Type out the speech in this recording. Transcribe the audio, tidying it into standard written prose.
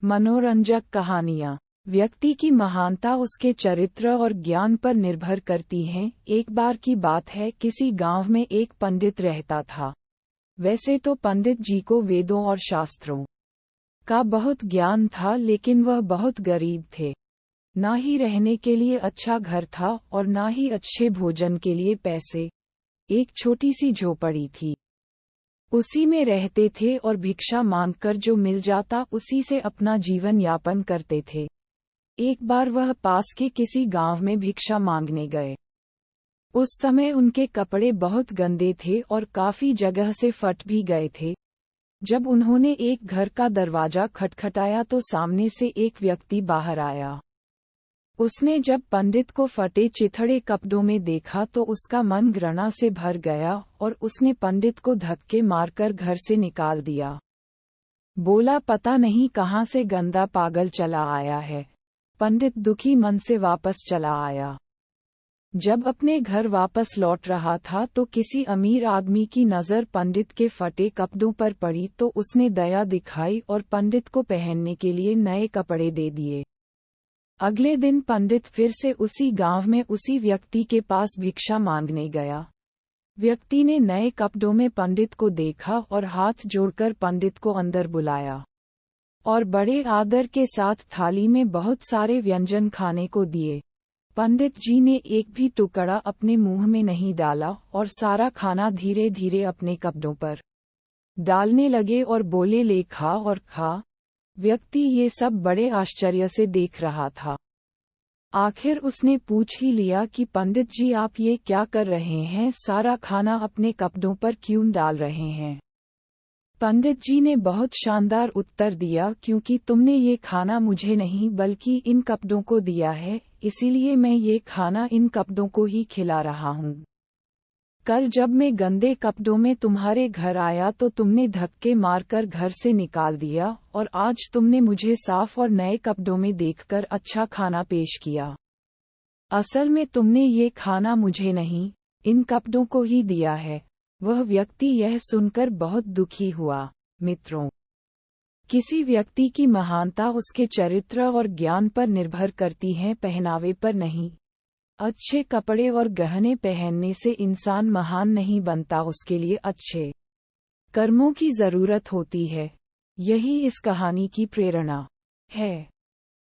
मनोरंजक कहानियाँ। व्यक्ति की महानता उसके चरित्र और ज्ञान पर निर्भर करती है। एक बार की बात है, किसी गांव में एक पंडित रहता था। वैसे तो पंडित जी को वेदों और शास्त्रों का बहुत ज्ञान था, लेकिन वह बहुत गरीब थे। ना ही रहने के लिए अच्छा घर था और ना ही अच्छे भोजन के लिए पैसे। एक छोटी सी झोपड़ी थी, उसी में रहते थे और भिक्षा मांगकर जो मिल जाता उसी से अपना जीवन यापन करते थे। एक बार वह पास के किसी गांव में भिक्षा मांगने गए। उस समय उनके कपड़े बहुत गंदे थे और काफी जगह से फट भी गए थे। जब उन्होंने एक घर का दरवाजा खटखटाया तो सामने से एक व्यक्ति बाहर आया। उसने जब पंडित को फटे चिथड़े कपड़ों में देखा तो उसका मन घृणा से भर गया और उसने पंडित को धक्के मारकर घर से निकाल दिया। बोला, पता नहीं कहाँ से गंदा पागल चला आया है। पंडित दुखी मन से वापस चला आया। जब अपने घर वापस लौट रहा था तो किसी अमीर आदमी की नज़र पंडित के फटे कपड़ों पर पड़ी तो उसने दया दिखाई और पंडित को पहनने के लिए नए कपड़े दे दिए। अगले दिन पंडित फिर से उसी गांव में उसी व्यक्ति के पास भिक्षा मांगने गया। व्यक्ति ने नए कपड़ों में पंडित को देखा और हाथ जोड़कर पंडित को अंदर बुलाया और बड़े आदर के साथ थाली में बहुत सारे व्यंजन खाने को दिए। पंडित जी ने एक भी टुकड़ा अपने मुंह में नहीं डाला और सारा खाना धीरे धीरे अपने कपड़ों पर डालने लगे और बोले, ले खा और खा। व्यक्ति ये सब बड़े आश्चर्य से देख रहा था। आखिर उसने पूछ ही लिया कि पंडित जी, आप ये क्या कर रहे हैं? सारा खाना अपने कपड़ों पर क्यों डाल रहे हैं? पंडित जी ने बहुत शानदार उत्तर दिया, क्योंकि तुमने ये खाना मुझे नहीं बल्कि इन कपड़ों को दिया है, इसीलिए मैं ये खाना इन कपड़ों को ही खिला रहा हूँ। कल जब मैं गंदे कपड़ों में तुम्हारे घर आया तो तुमने धक्के मारकर घर से निकाल दिया और आज तुमने मुझे साफ और नए कपड़ों में देखकर अच्छा खाना पेश किया। असल में तुमने ये खाना मुझे नहीं, इन कपड़ों को ही दिया है। वह व्यक्ति यह सुनकर बहुत दुखी हुआ। मित्रों, किसी व्यक्ति की महानता उसके चरित्र और ज्ञान पर निर्भर करती है, पहनावे पर नहीं। अच्छे कपड़े और गहने पहनने से इंसान महान नहीं बनता, उसके लिए अच्छे कर्मों की जरूरत होती है। यही इस कहानी की प्रेरणा है।